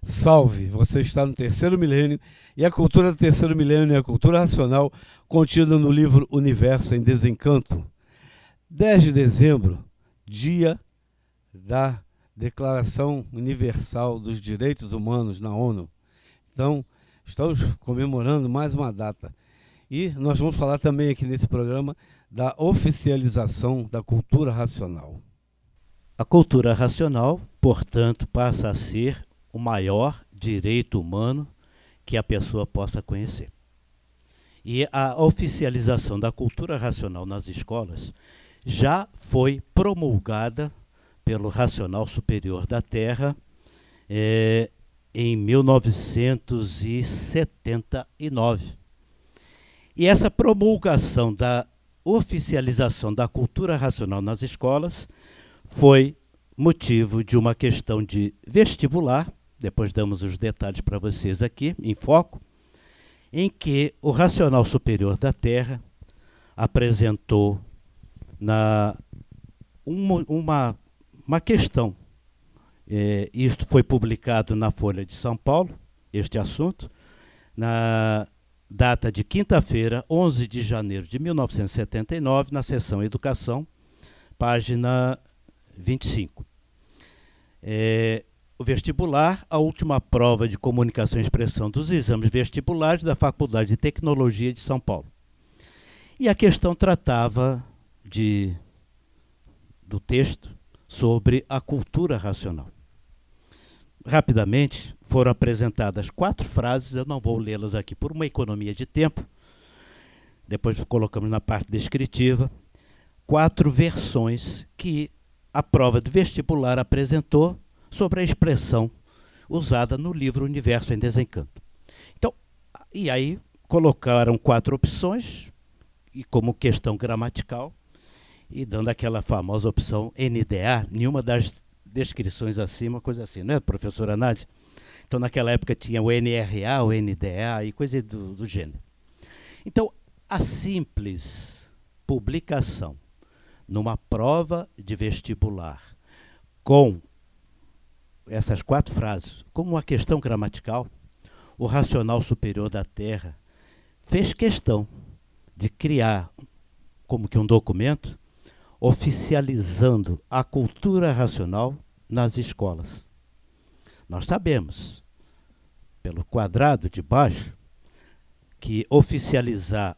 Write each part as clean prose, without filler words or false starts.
Salve! Você está no terceiro milênio e a cultura do terceiro milênio é a cultura racional contida no livro Universo em Desencanto. 10 de dezembro, dia da Declaração Universal dos Direitos Humanos na ONU. Então, estamos comemorando mais uma data. E nós vamos falar também aqui nesse programa da oficialização da cultura racional. A cultura racional, portanto, passa a ser o maior direito humano que a pessoa possa conhecer. E a oficialização da cultura racional nas escolas já foi promulgada pelo Racional Superior da Terra em 1979. E essa promulgação da oficialização da cultura racional nas escolas foi motivo de uma questão de vestibular, depois damos os detalhes para vocês aqui, em foco, em que o Racional Superior da Terra apresentou uma questão. Isto foi publicado na Folha de São Paulo, este assunto, na data de quinta-feira, 11 de janeiro de 1979, na seção Educação, página 25. O vestibular, a última prova de comunicação e expressão dos exames vestibulares da Faculdade de Tecnologia de São Paulo. E a questão tratava do texto sobre a cultura racional. Rapidamente foram apresentadas 4 frases, eu não vou lê-las aqui por uma economia de tempo, depois colocamos na parte descritiva, 4 versões que a prova de vestibular apresentou sobre a expressão usada no livro Universo em Desencanto. Então, e aí colocaram 4 opções, e como questão gramatical, e dando aquela famosa opção NDA, nenhuma das descrições acima, coisa assim, não é, professora Nádia? Então, naquela época tinha o NRA, o NDA e coisa do gênero. Então, a simples publicação numa prova de vestibular com essas 4 frases, como uma questão gramatical, o Racional Superior da Terra fez questão de criar como que um documento oficializando a cultura racional nas escolas. Nós sabemos, pelo quadrado de baixo, que oficializar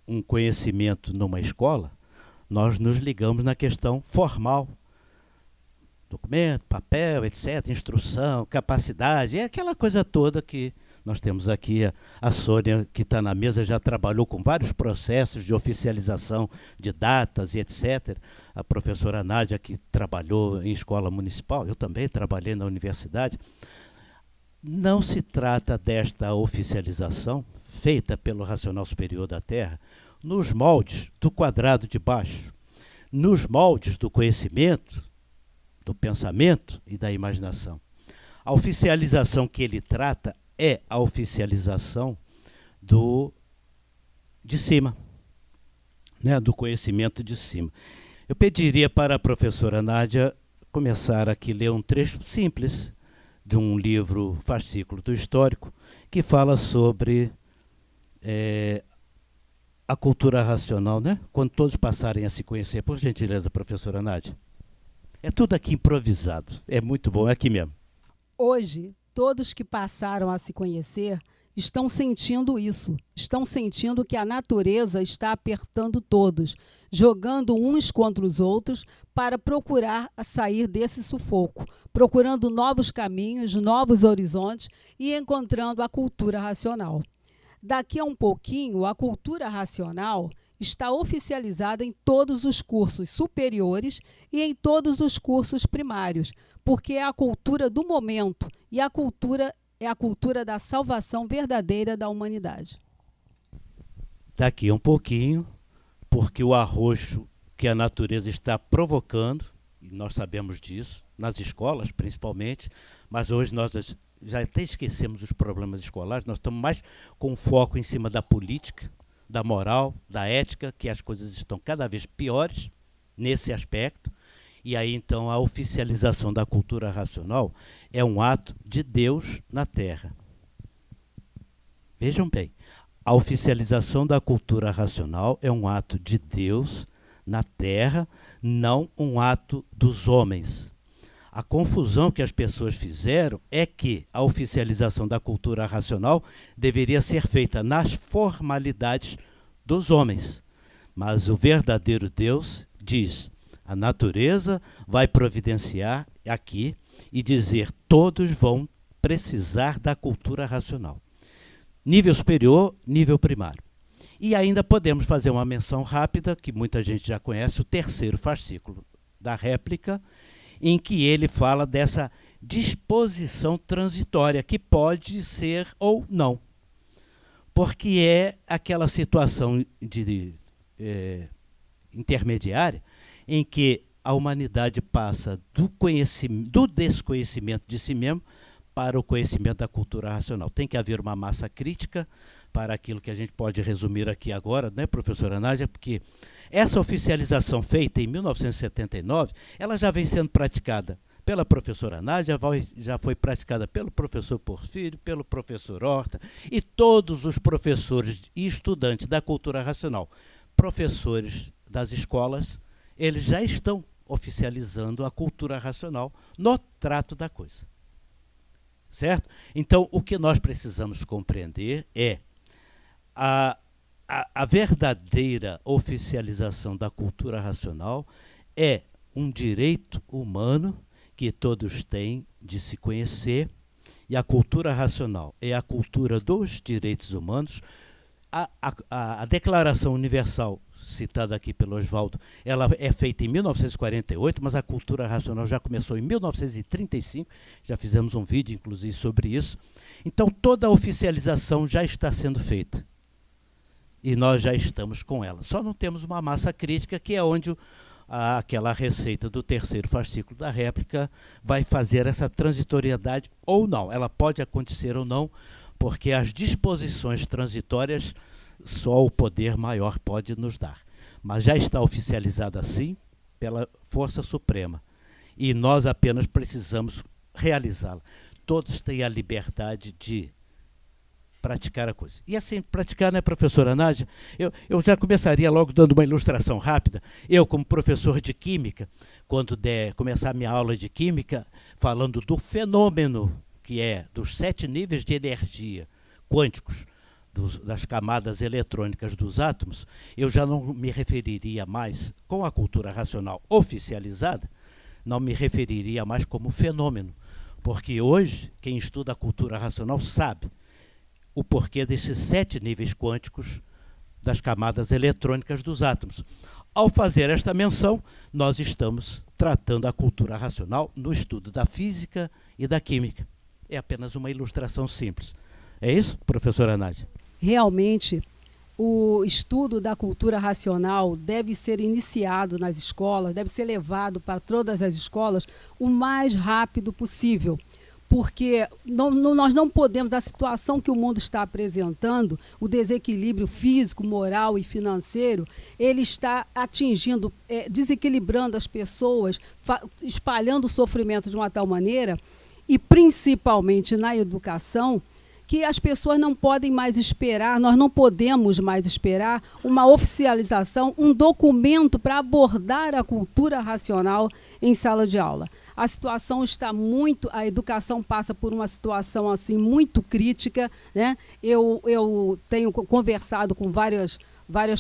um conhecimento numa escola, nós nos ligamos na questão formal. Documento, papel, etc., instrução, capacidade, é aquela coisa toda que nós temos aqui. A Sônia, que está na mesa, já trabalhou com vários processos de oficialização de datas e etc. A professora Nádia, que trabalhou em escola municipal, eu também trabalhei na universidade. Não se trata desta oficialização feita pelo Racional Superior da Terra nos moldes do quadrado de baixo, nos moldes do conhecimento, do pensamento e da imaginação. A oficialização que ele trata é a oficialização de cima, né, do conhecimento de cima. Eu pediria para a professora Nádia começar aqui a ler um trecho simples de um livro fascículo do Histórico que fala sobre a cultura racional, né? Quando todos passarem a se conhecer. Por gentileza, professora Nádia. É tudo aqui improvisado. É muito bom, é aqui mesmo. Hoje, todos que passaram a se conhecer estão sentindo isso. Estão sentindo que a natureza está apertando todos, jogando uns contra os outros para procurar sair desse sufoco, procurando novos caminhos, novos horizontes e encontrando a cultura racional. Daqui a um pouquinho, a cultura racional está oficializada em todos os cursos superiores e em todos os cursos primários, porque é a cultura do momento e a cultura é a cultura da salvação verdadeira da humanidade. Daqui a um pouquinho, porque o arroxo que a natureza está provocando, e nós sabemos disso, nas escolas principalmente, mas hoje nós já até esquecemos os problemas escolares, nós estamos mais com foco em cima da política, da moral, da ética, que as coisas estão cada vez piores nesse aspecto, E aí, então, a oficialização da cultura racional é um ato de Deus na Terra. Vejam bem, a oficialização da cultura racional é um ato de Deus na Terra, não um ato dos homens. A confusão que as pessoas fizeram é que a oficialização da cultura racional deveria ser feita nas formalidades dos homens. Mas o verdadeiro Deus diz: a natureza vai providenciar aqui e dizer: todos vão precisar da cultura racional. Nível superior, nível primário. E ainda podemos fazer uma menção rápida, que muita gente já conhece, o terceiro fascículo da réplica, em que ele fala dessa disposição transitória, que pode ser ou não. Porque é aquela situação intermediária em que a humanidade passa do desconhecimento de si mesmo para o conhecimento da cultura racional. Tem que haver uma massa crítica para aquilo que a gente pode resumir aqui agora, né, professora Nádia, porque essa oficialização feita em 1979, ela já vem sendo praticada pela professora Nádia, já foi praticada pelo professor Porfírio, pelo professor Horta, e todos os professores e estudantes da cultura racional, professores das escolas, eles já estão oficializando a cultura racional no trato da coisa. Certo? Então, o que nós precisamos compreender é a verdadeira oficialização da cultura racional é um direito humano que todos têm de se conhecer, e a cultura racional é a cultura dos direitos humanos. A Declaração Universal, citada aqui pelo Oswaldo, ela é feita em 1948, mas a cultura racional já começou em 1935, já fizemos um vídeo, inclusive, sobre isso. Então, toda a oficialização já está sendo feita. E nós já estamos com ela. Só não temos uma massa crítica, que é onde aquela receita do terceiro fascículo da réplica vai fazer essa transitoriedade ou não. Ela pode acontecer ou não, porque as disposições transitórias só o poder maior pode nos dar. Mas já está oficializada assim pela Força Suprema. E nós apenas precisamos realizá-la. Todos têm a liberdade de praticar a coisa. E assim, praticar, né, professora Nádia? Eu já começaria logo dando uma ilustração rápida. Eu, como professor de Química, quando começar a minha aula de Química, falando do fenômeno que é dos 7 níveis de energia quânticos, das camadas eletrônicas dos átomos, eu já não me referiria mais, com a cultura racional oficializada, não me referiria mais como fenômeno. Porque hoje, quem estuda a cultura racional sabe o porquê desses 7 níveis quânticos das camadas eletrônicas dos átomos. Ao fazer esta menção, nós estamos tratando a cultura racional no estudo da física e da química. É apenas uma ilustração simples. É isso, professora Nádia? Realmente, o estudo da cultura racional deve ser iniciado nas escolas, deve ser levado para todas as escolas o mais rápido possível. Porque nós não podemos, a situação que o mundo está apresentando, o desequilíbrio físico, moral e financeiro, ele está atingindo, desequilibrando as pessoas, espalhando o sofrimento de uma tal maneira, e principalmente na educação, que as pessoas não podem mais esperar, nós não podemos mais esperar uma oficialização, um documento para abordar a cultura racional em sala de aula. A situação está a educação passa por uma situação assim muito crítica, né? Eu tenho conversado com várias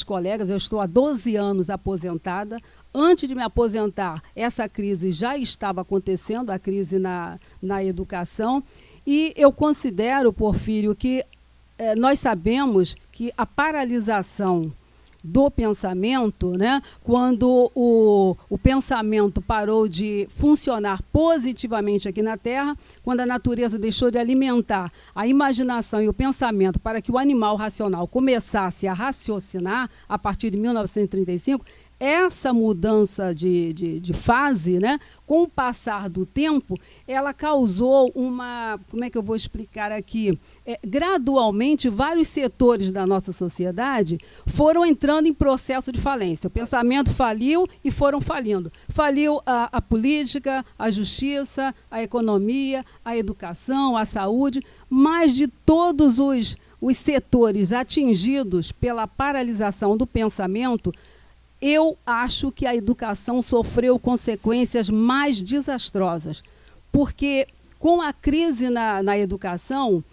colegas, eu estou há 12 anos aposentada. Antes de me aposentar, essa crise já estava acontecendo, a crise na educação. E eu considero, Porfírio, que nós sabemos que a paralisação do pensamento, né, quando o pensamento parou de funcionar positivamente aqui na Terra, quando a natureza deixou de alimentar a imaginação e o pensamento para que o animal racional começasse a raciocinar a partir de 1935, essa mudança de fase, né, com o passar do tempo, ela causou uma, como é que eu vou explicar aqui? Gradualmente, vários setores da nossa sociedade foram entrando em processo de falência. O pensamento faliu e foram falindo. Faliu a política, a justiça, a economia, a educação, a saúde, mas de todos os setores atingidos pela paralisação do pensamento, eu acho que a educação sofreu consequências mais desastrosas, porque com a crise na educação,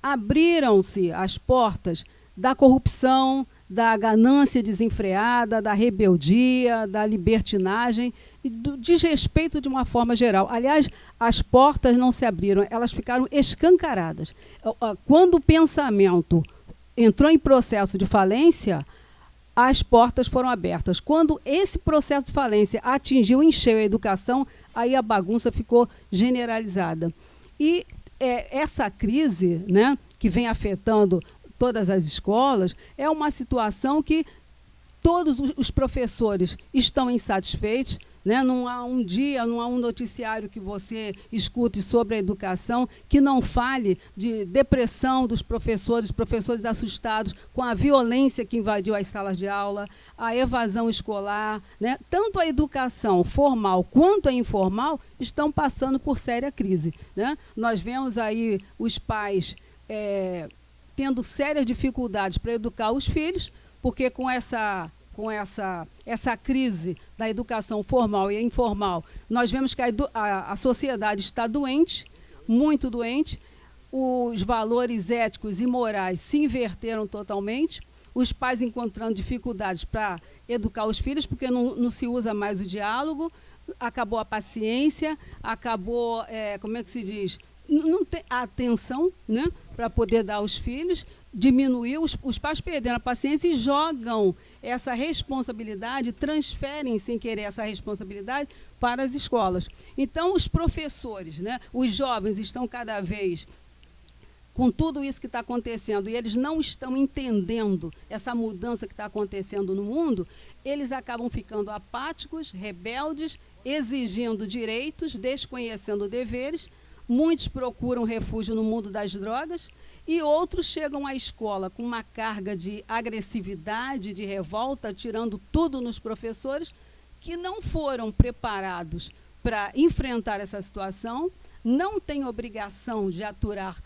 abriram-se as portas da corrupção, da ganância desenfreada, da rebeldia, da libertinagem e do desrespeito de uma forma geral. Aliás, as portas não se abriram, elas ficaram escancaradas. Quando o pensamento entrou em processo de falência, as portas foram abertas. Quando esse processo de falência atingiu em cheio a educação, aí a bagunça ficou generalizada. E essa crise, né, que vem afetando todas as escolas, é uma situação que todos os professores estão insatisfeitos, né? Não há um dia, não há um noticiário que você escute sobre a educação que não fale de depressão dos professores assustados com a violência que invadiu as salas de aula, a evasão escolar, né? Tanto a educação formal quanto a informal estão passando por séria crise, né? Nós vemos aí os pais tendo sérias dificuldades para educar os filhos, porque com essa crise da educação formal e informal, nós vemos que a sociedade está doente, muito doente, os valores éticos e morais se inverteram totalmente, os pais encontrando dificuldades para educar os filhos, porque não se usa mais o diálogo, acabou a paciência, acabou, como é que se diz, não tem a atenção, né, para poder dar aos filhos, diminuiu, os pais perderam a paciência e jogam essa responsabilidade, transferem sem querer essa responsabilidade para as escolas. Então, os professores, né, os jovens estão cada vez com tudo isso que está acontecendo e eles não estão entendendo essa mudança que está acontecendo no mundo, eles acabam ficando apáticos, rebeldes, exigindo direitos, desconhecendo deveres. Muitos procuram refúgio no mundo das drogas e outros chegam à escola com uma carga de agressividade, de revolta, tirando tudo nos professores, que não foram preparados para enfrentar essa situação, não têm obrigação de aturar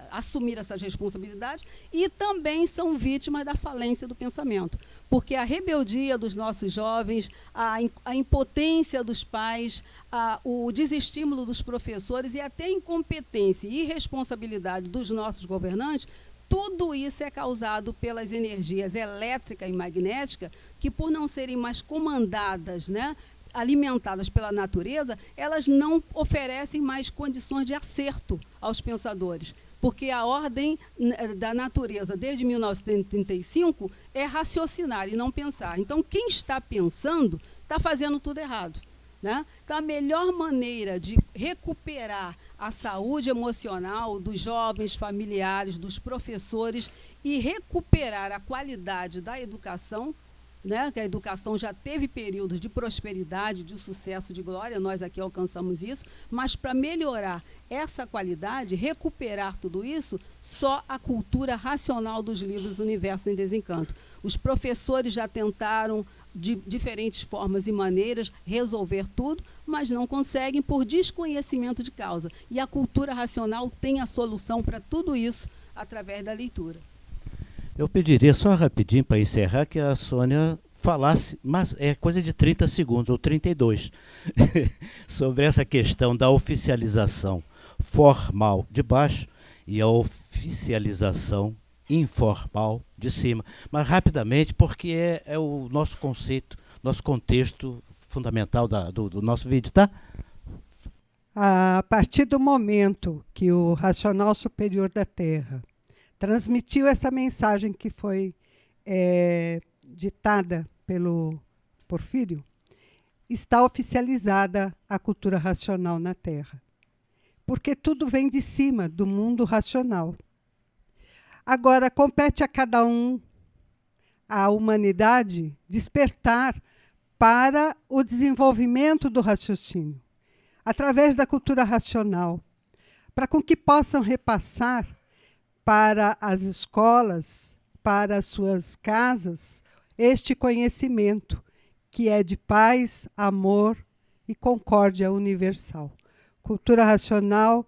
assumir essas responsabilidades e também são vítimas da falência do pensamento, porque a rebeldia dos nossos jovens, a impotência dos pais, o desestímulo dos professores e até a incompetência e irresponsabilidade dos nossos governantes, tudo isso é causado pelas energias elétrica e magnética que, por não serem mais comandadas, né, alimentadas pela natureza, elas não oferecem mais condições de acerto aos pensadores, porque a ordem da natureza, desde 1935, é raciocinar e não pensar. Então, quem está pensando está fazendo tudo errado, né? Então, a melhor maneira de recuperar a saúde emocional dos jovens, familiares, dos professores e recuperar a qualidade da educação, né, que a educação já teve períodos de prosperidade, de sucesso, de glória, nós aqui alcançamos isso, mas para melhorar essa qualidade, recuperar tudo isso, só a cultura racional dos livros Universo em Desencanto. Os professores já tentaram, de diferentes formas e maneiras, resolver tudo, mas não conseguem por desconhecimento de causa. E a cultura racional tem a solução para tudo isso através da leitura. Eu pediria só rapidinho para encerrar que a Sônia falasse, mas é coisa de 30 segundos ou 32, sobre essa questão da oficialização formal de baixo e a oficialização informal de cima. Mas rapidamente, porque é o nosso conceito, nosso contexto fundamental do nosso vídeo, tá? A partir do momento que o Racional Superior da Terra transmitiu essa mensagem que foi ditada pelo Porfírio, está oficializada a cultura racional na Terra. Porque tudo vem de cima, do mundo racional. Agora, compete a cada um a humanidade despertar para o desenvolvimento do raciocínio, através da cultura racional, para com que possam repassar para as escolas, para as suas casas, este conhecimento que é de paz, amor e concórdia universal. Cultura racional,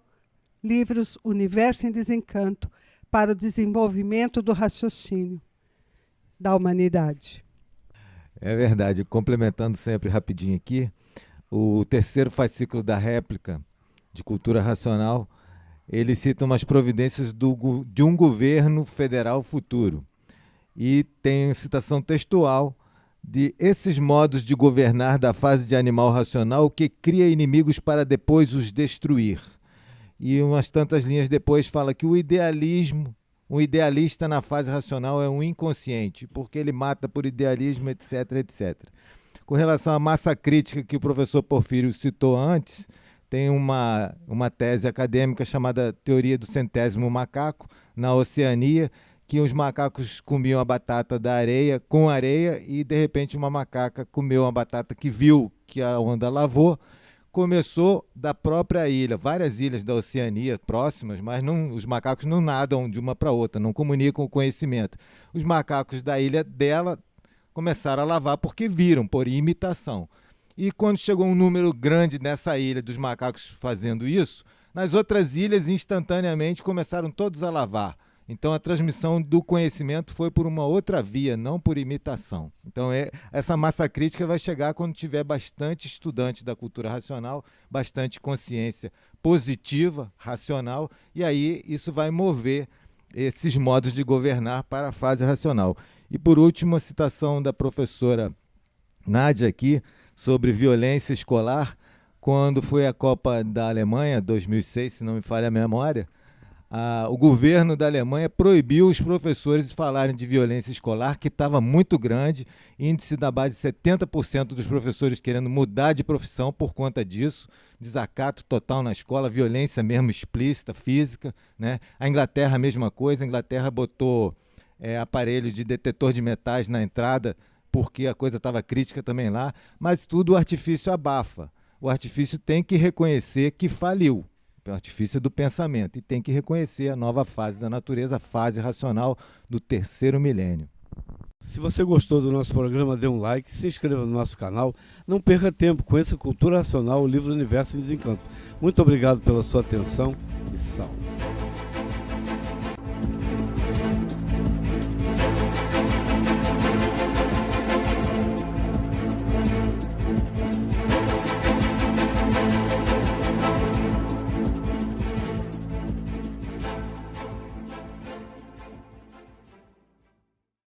livros Universo em Desencanto, para o desenvolvimento do raciocínio da humanidade. É verdade. Complementando sempre rapidinho aqui, o terceiro fascículo da réplica de Cultura Racional, ele cita umas providências de um governo federal futuro. E tem citação textual de esses modos de governar da fase de animal racional que cria inimigos para depois os destruir. E umas tantas linhas depois fala que o idealista na fase racional é um inconsciente, porque ele mata por idealismo, etc, etc. Com relação à massa crítica que o professor Porfírio citou antes, tem uma tese acadêmica chamada Teoria do Centésimo Macaco, na Oceania, que os macacos comiam a batata da areia com areia e, de repente, uma macaca comeu uma batata que viu que a onda lavou. Começou da própria ilha, várias ilhas da Oceania próximas, mas os macacos não nadam de uma para outra, não comunicam o conhecimento. Os macacos da ilha dela começaram a lavar porque viram, por imitação. E quando chegou um número grande nessa ilha dos macacos fazendo isso, nas outras ilhas instantaneamente começaram todos a lavar. Então a transmissão do conhecimento foi por uma outra via, não por imitação. Então essa massa crítica vai chegar quando tiver bastante estudante da cultura racional, bastante consciência positiva, racional, e aí isso vai mover esses modos de governar para a fase racional. E por último, a citação da professora Nádia aqui sobre violência escolar, quando foi a Copa da Alemanha, 2006, se não me falha a memória, o governo da Alemanha proibiu os professores de falarem de violência escolar, que estava muito grande, índice da base de 70% dos professores querendo mudar de profissão por conta disso, desacato total na escola, violência mesmo explícita, física, né? A Inglaterra, a mesma coisa, a Inglaterra botou aparelho de detetor de metais na entrada, porque a coisa estava crítica também lá, mas tudo o artifício abafa. O artifício tem que reconhecer que faliu. O artifício do pensamento, e tem que reconhecer a nova fase da natureza, a fase racional do terceiro milênio. Se você gostou do nosso programa, dê um like, se inscreva no nosso canal, não perca tempo, conheça Cultura Racional, o livro Universo em Desencanto. Muito obrigado pela sua atenção e salve.